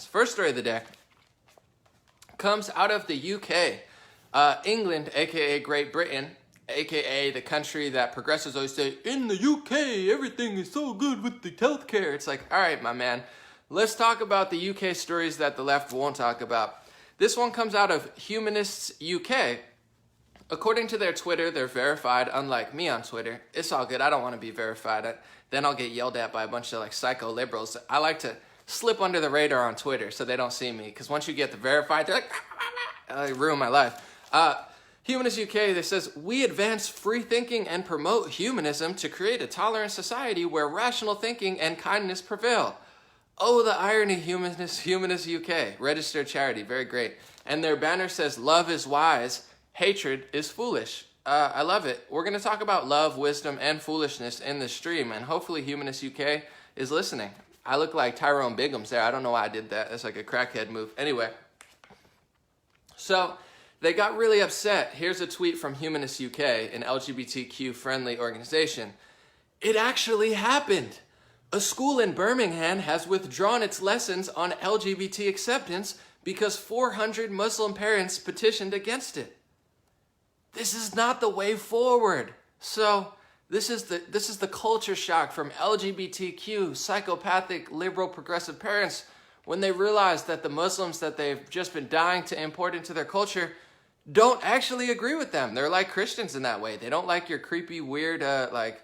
First story of the day comes out of the UK. England, aka Great Britain, aka the country that progressives always say, in the UK, everything is so good with the healthcare. It's like, all right, my man, let's talk about the UK stories that the left won't talk about. This one comes out of Humanists UK. According to their Twitter, they're verified, unlike me on Twitter. It's all good. I don't want to be verified. Then I'll get yelled at by a bunch of like psycho liberals. I like to slip under the radar on Twitter so they don't see me. Because once you get the verified, they're like, I ruin my life. Humanist UK, they says, we advance free thinking and promote humanism to create a tolerant society where rational thinking and kindness prevail. Oh, the irony, Humanist UK, registered charity, very great. And their banner says, love is wise, hatred is foolish. I love it. We're going to talk about love, wisdom, and foolishness in this stream, and hopefully Humanist UK is listening. I look like Tyrone Biggums there. I don't know why I did that. That's like a crackhead move. Anyway, so they got really upset. Here's a tweet from Feminist UK, an LGBTQ-friendly organization. It actually happened. A school in Birmingham has withdrawn its lessons on LGBT acceptance because 400 Muslim parents petitioned against it. This is not the way forward. So this is the culture shock from LGBTQ, psychopathic, liberal, progressive parents when they realize that the Muslims that they've just been dying to import into their culture don't actually agree with them. They're like Christians in that way. They don't like your creepy, weird, like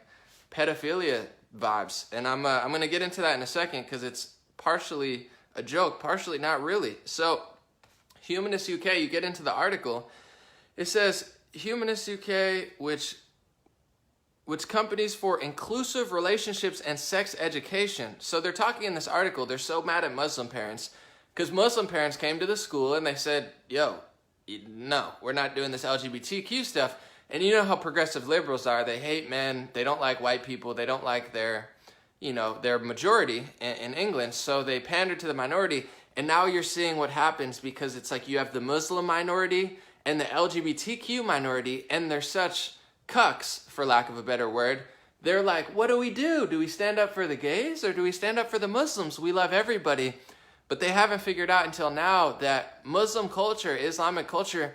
pedophilia vibes. And I'm going to get into that in a second because it's partially a joke, partially not really. So Humanist UK, you get into the article. It says, Humanist UK, which companies for inclusive relationships and sex education. So they're talking in this article, they're so mad at Muslim parents because Muslim parents came to the school and they said, yo, no, we're not doing this LGBTQ stuff. And you know how progressive liberals are. They hate men. They don't like white people. They don't like their majority in England. So they pander to the minority. And now you're seeing what happens because it's like you have the Muslim minority and the LGBTQ minority, and they're such cucks, for lack of a better word. They're like, what do? Do we stand up for the gays or do we stand up for the Muslims? We love everybody. But they haven't figured out until now that Muslim culture, Islamic culture,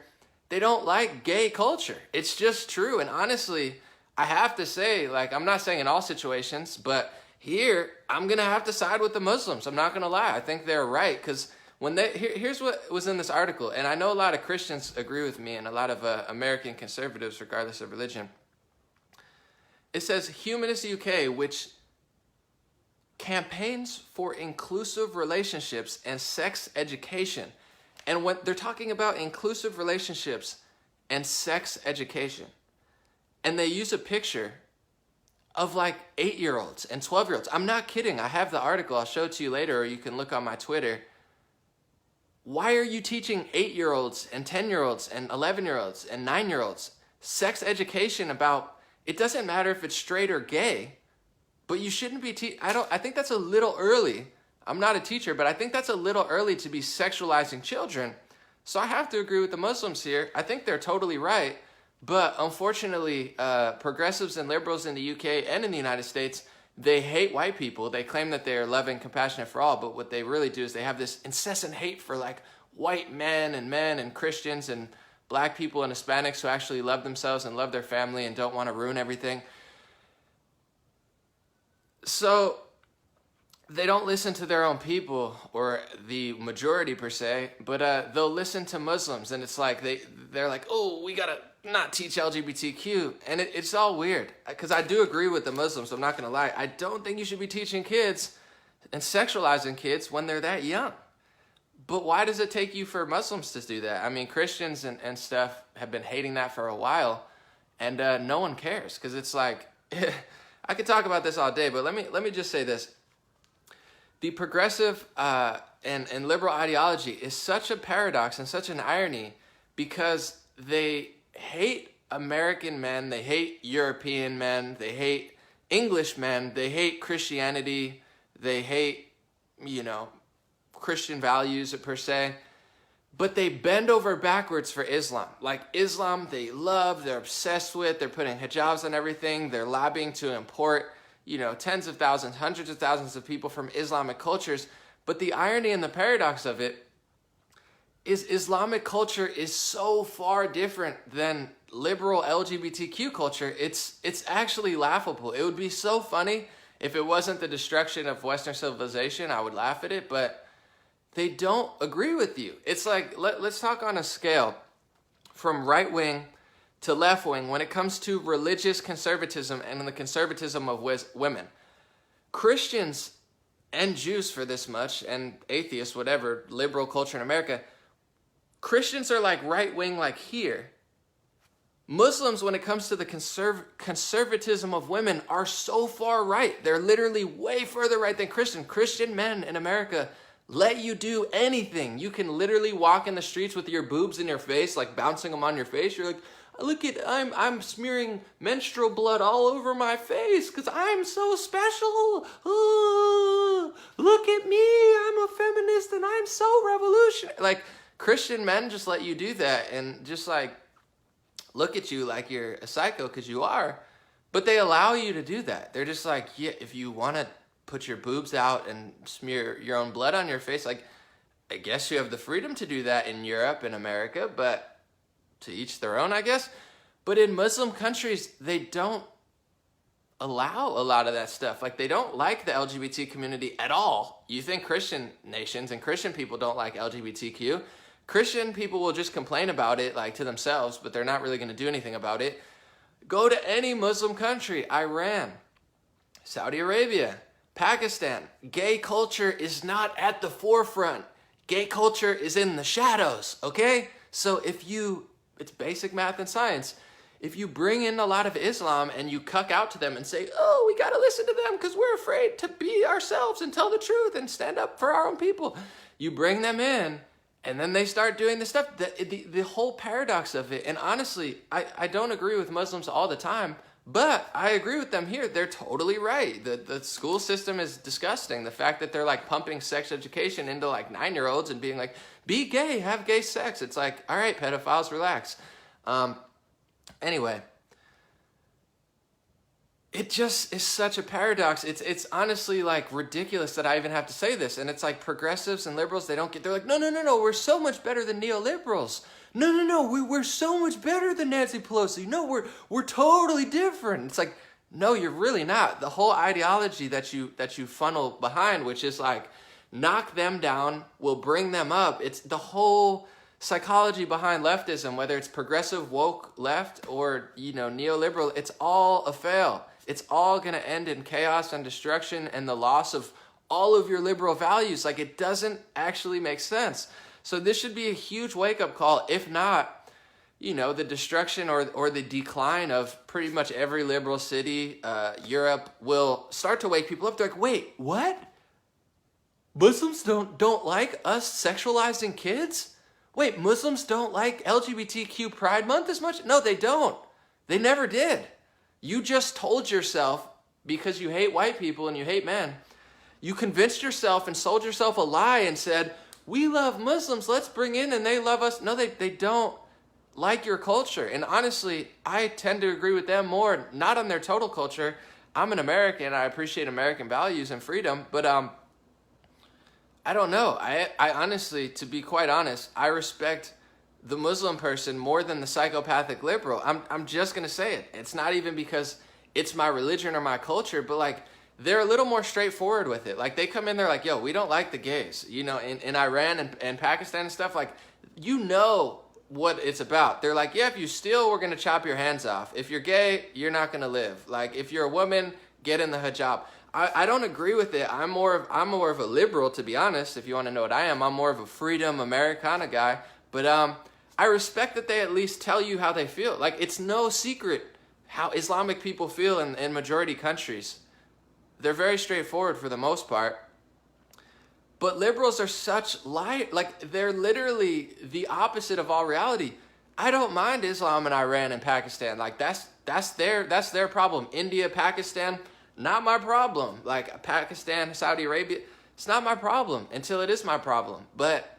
they don't like gay culture. It's just true. And honestly, I have to say, like, I'm not saying in all situations, but here, I'm going to have to side with the Muslims. I'm not going to lie. I think they're right. Because here's what was in this article. And I know a lot of Christians agree with me and a lot of American conservatives, regardless of religion. It says, Humanist UK, which campaigns for inclusive relationships and sex education. And when they're talking about inclusive relationships and sex education, and they use a picture of like 8-year-olds and 12-year-olds. I'm not kidding. I have the article. I'll show it to you later, or you can look on my Twitter. Why are you teaching 8-year-olds and 10-year-olds and 11-year-olds and 9-year-olds sex education about, it doesn't matter if it's straight or gay, but you shouldn't be I think that's a little early. I'm not a teacher, but I think that's a little early to be sexualizing children. So I have to agree with the Muslims here. I think they're totally right. But unfortunately, progressives and liberals in the UK and in the United States, they hate white people. They claim that they're loving, compassionate for all. But what they really do is they have this incessant hate for like white men and Christians and black people and Hispanics who actually love themselves and love their family and don't want to ruin everything. So they don't listen to their own people, or the majority per se, but they'll listen to Muslims, and it's like they're like, oh, we gotta not teach LGBTQ, and it's all weird, because I do agree with the Muslims, I'm not gonna lie. I don't think you should be teaching kids and sexualizing kids when they're that young. But why does it take you for Muslims to do that? I mean, Christians and stuff have been hating that for a while, and no one cares, because it's like, I could talk about this all day, but let me just say this. The progressive and liberal ideology is such a paradox and such an irony because they hate American men, they hate European men, they hate English men, they hate Christianity, they hate, Christian values per se, but they bend over backwards for Islam. Like Islam, they love, they're obsessed with, they're putting hijabs on everything, they're lobbying to import tens of thousands, hundreds of thousands of people from Islamic cultures, But the irony and the paradox of it is Islamic culture is so far different than liberal LGBTQ culture. It's actually laughable. It would be so funny if it wasn't the destruction of Western civilization. I would laugh at it, but they don't agree with you. It's like, let's talk on a scale from right wing to left wing when it comes to religious conservatism and the conservatism of women. Christians and Jews for this much, and atheists, whatever, liberal culture in America, Christians are like right wing, like here. Muslims, when it comes to the conservatism of women, are so far right. They're literally way further right than Christian. Christian men in America let you do anything. You can literally walk in the streets with your boobs in your face, like bouncing them on your face. You're like, look at, I'm smearing menstrual blood all over my face because I'm so special. Oh, look at me, I'm a feminist and I'm so revolutionary. Like, Christian men just let you do that and just like look at you like you're a psycho, because you are. But they allow you to do that. They're just like, yeah, if you want to put your boobs out and smear your own blood on your face, like, I guess you have the freedom to do that in Europe and America, but to each their own, I guess. But in Muslim countries, they don't allow a lot of that stuff. Like, they don't like the LGBT community at all. You think Christian nations and Christian people don't like LGBTQ. Christian people will just complain about it, like, to themselves, but they're not really going to do anything about it. Go to any Muslim country, Iran, Saudi Arabia, Pakistan. Gay culture is not at the forefront. Gay culture is in the shadows, okay? So it's basic math and science. If you bring in a lot of Islam and you cuck out to them and say, oh, we got to listen to them because we're afraid to be ourselves and tell the truth and stand up for our own people. You bring them in and then they start doing the stuff. The whole paradox of it. And honestly, I don't agree with Muslims all the time, but I agree with them here. They're totally right. The school system is disgusting. The fact that they're like pumping sex education into like 9-year-olds and being like, be gay, have gay sex. It's like, all right, pedophiles, relax. Anyway, it just is such a paradox. It's honestly like ridiculous that I even have to say this. And it's like progressives and liberals, they're like, no, we're so much better than neoliberals. No, we're so much better than Nancy Pelosi. No, we're totally different. It's like, no, you're really not. The whole ideology that you funnel behind, which is like, knock them down, we'll bring them up. It's the whole psychology behind leftism, whether it's progressive woke left or, neoliberal, it's all a fail. It's all going to end in chaos and destruction and the loss of all of your liberal values. Like, it doesn't actually make sense. So this should be a huge wake-up call. If not, the destruction or the decline of pretty much every liberal city, Europe, will start to wake people up. They're like, wait, what? Muslims don't like us sexualizing kids? Wait, Muslims don't like LGBTQ Pride Month as much? No, they don't. They never did. You just told yourself, because you hate white people and you hate men, you convinced yourself and sold yourself a lie and said, we love Muslims, let's bring in and they love us. No, they don't like your culture. And honestly, I tend to agree with them more, not on their total culture. I'm an American, I appreciate American values and freedom, but I don't know. I honestly, to be quite honest, I respect the Muslim person more than the psychopathic liberal. I'm just going to say it. It's not even because it's my religion or my culture, but like, they're a little more straightforward with it. Like, they come in, they're like, yo, we don't like the gays. In Iran and Pakistan and stuff, like, what it's about. They're like, yeah, if you steal, we're going to chop your hands off. If you're gay, you're not going to live. Like, if you're a woman, get in the hijab. I don't agree with it. I'm more of a liberal, to be honest. If you want to know what I am, I'm more of a freedom Americana guy. But I respect that they at least tell you how they feel. Like, it's no secret how Islamic people feel in majority countries. They're very straightforward for the most part. But liberals are such like, they're literally the opposite of all reality. I don't mind Islam in Iran and Pakistan. Like, that's their problem. India, Pakistan, not my problem. Like, Pakistan, Saudi Arabia, it's not my problem until it is my problem. But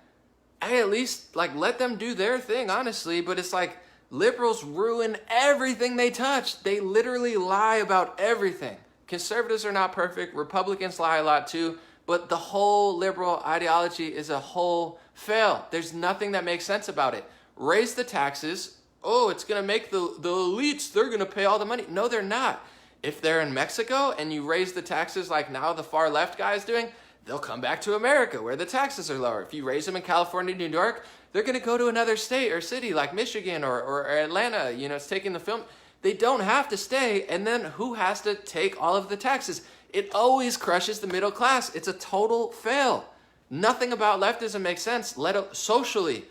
I at least, like, let them do their thing, honestly. But it's like, liberals ruin everything they touch. They literally lie about everything. Conservatives are not perfect. Republicans lie a lot too. but the whole liberal ideology is a whole fail. There's nothing that makes sense about it. Raise the taxes. Oh, it's going to make the elites, they're going to pay all the money. No, they're not. If they're in Mexico and you raise the taxes like now the far left guy is doing, they'll come back to America where the taxes are lower. If you raise them in California, New York, they're going to go to another state or city like Michigan or Atlanta. You know, it's taking the film. They don't have to stay. And then who has to take all of the taxes? It always crushes the middle class. It's a total fail. Nothing about leftism makes sense. Socially,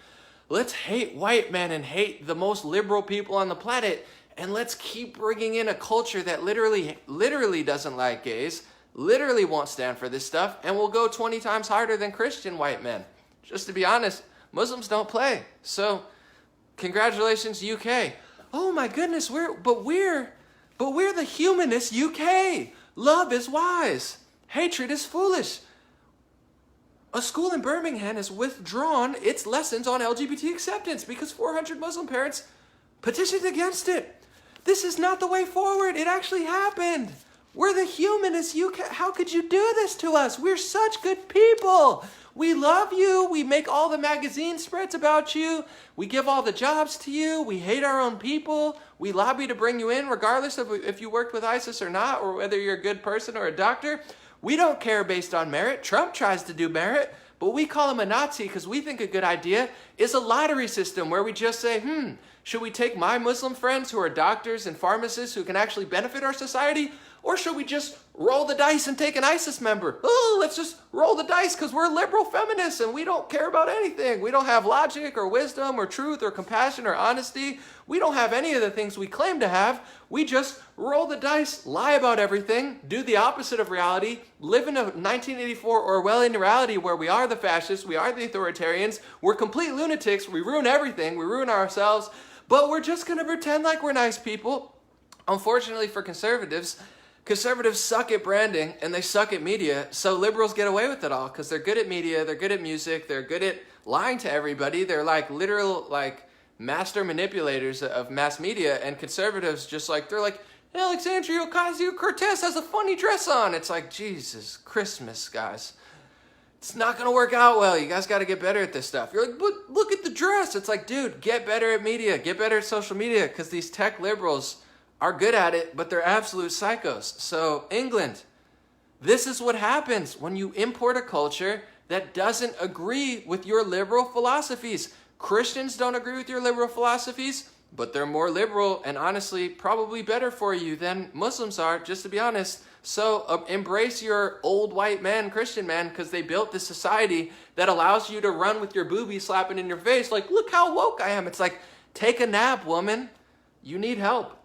let's hate white men and hate the most liberal people on the planet. And let's keep bringing in a culture that literally doesn't like gays, literally won't stand for this stuff, and will go 20 times harder than Christian white men. Just to be honest, Muslims don't play. So, congratulations, UK. Oh my goodness, we're the humanist UK. Love is wise. Hatred is foolish. A school in Birmingham has withdrawn its lessons on LGBT acceptance because 400 Muslim parents petitioned against it. This is not the way forward. It actually happened. We're the humanists. How could you do this to us? We're such good people. We love you. We make all the magazine spreads about you. We give all the jobs to you. We hate our own people. We lobby to bring you in regardless of if you worked with ISIS or not, or whether you're a good person or a doctor. We don't care based on merit. Trump tries to do merit, but we call him a Nazi because we think a good idea is a lottery system where we just say, should we take my Muslim friends who are doctors and pharmacists who can actually benefit our society? Or should we just roll the dice and take an ISIS member? Oh, let's just roll the dice because we're liberal feminists and we don't care about anything. We don't have logic or wisdom or truth or compassion or honesty. We don't have any of the things we claim to have. We just roll the dice, lie about everything, do the opposite of reality, live in a 1984 Orwellian reality where we are the fascists, we are the authoritarians, we're complete lunatics, we ruin everything, we ruin ourselves, but we're just going to pretend like we're nice people. Unfortunately for conservatives suck at branding and they suck at media, so liberals get away with it all because they're good at media, they're good at music, they're good at lying to everybody. They're like literal master manipulators of mass media, and conservatives they're like, Alexandria Ocasio-Cortez has a funny dress on. It's like, Jesus Christmas, guys. It's not going to work out well. You guys got to get better at this stuff. You're like, but look at the dress. It's like, dude, get better at media. Get better at social media because these tech liberals are good at it, but they're absolute psychos. So, England, this is what happens when you import a culture that doesn't agree with your liberal philosophies. Christians don't agree with your liberal philosophies, but they're more liberal and honestly probably better for you than Muslims are, just to be honest. So embrace your old white man, Christian man, because they built this society that allows you to run with your boobie slapping in your face like, look how woke I am. It's like, take a nap, woman. You need help.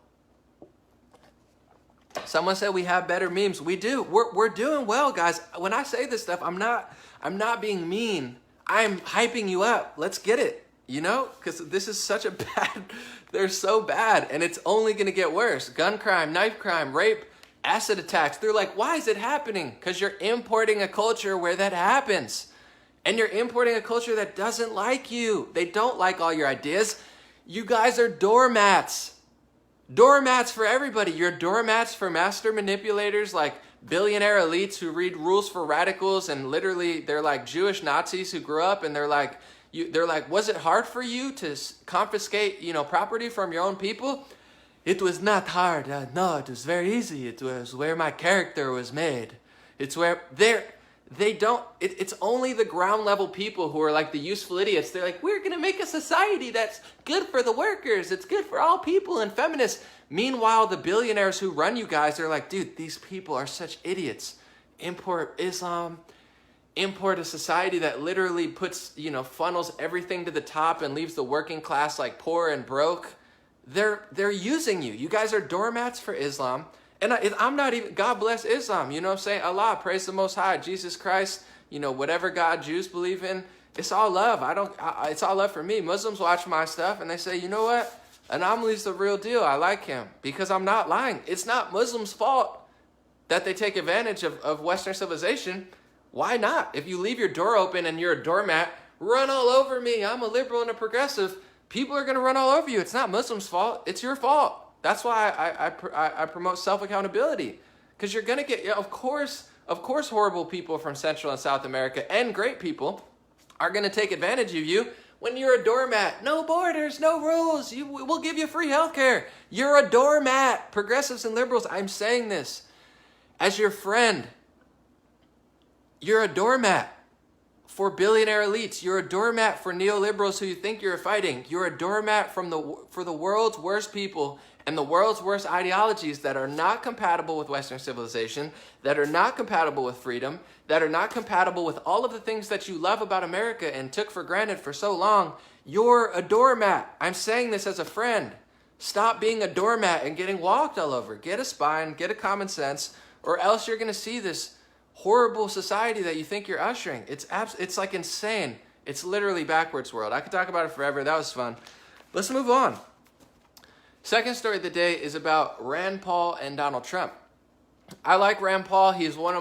Someone said we have better memes. We do. We're doing well, guys. When I say this stuff, I'm not being mean. I'm hyping you up. Let's get it, you know? Because this is such a bad, they're so bad, and it's only going to get worse. Gun crime, knife crime, rape, acid attacks. They're like, why is it happening? Because you're importing a culture where that happens. And you're importing a culture that doesn't like you. They don't like all your ideas. You guys are doormats. Doormats for everybody. You're doormats for master manipulators like billionaire elites who read rules for radicals, and literally they're like Jewish Nazis who grew up and they're like, was it hard for you to confiscate, property from your own people? It was not hard. No, it was very easy. It was where my character was made. It's where it's only the ground level people who are like the useful idiots. They're like, we're going to make a society that's good for the workers. It's good for all people and feminists. Meanwhile, the billionaires who run you guys, they're like, dude, these people are such idiots. Import Islam, import a society that literally puts, funnels everything to the top and leaves the working class like poor and broke. They're using you. You guys are doormats for Islam. And I'm not even, God bless Islam, you know what I'm saying? Allah, praise the Most High, Jesus Christ, whatever God Jews believe in, it's all love. It's all love for me. Muslims watch my stuff and they say, you know what? Anomaly's the real deal. I like him because I'm not lying. It's not Muslims' fault that they take advantage of Western civilization. Why not? If you leave your door open and you're a doormat, run all over me. I'm a liberal and a progressive. People are going to run all over you. It's not Muslims' fault. It's your fault. That's why I promote self-accountability, because you're going to get, of course, Of course, horrible people from Central and South America and great people are going to take advantage of you when you're a doormat. No borders, no rules. We'll give you free healthcare. You're a doormat. Progressives and liberals, I'm saying this as your friend. You're a doormat for billionaire elites. You're a doormat for neoliberals who you think you're fighting. You're a doormat for the world's worst people and the world's worst ideologies that are not compatible with Western civilization, that are not compatible with freedom, that are not compatible with all of the things that you love about America and took for granted for so long. You're a doormat. I'm saying this as a friend. Stop being a doormat and getting walked all over. Get a spine, get a common sense, or else you're going to see this horrible society that you think you're ushering. It's like insane. It's literally backwards world. I could talk about it forever. That was fun. Let's move on. Second story of the day is about Rand Paul and Donald Trump. I like Rand Paul. He's one of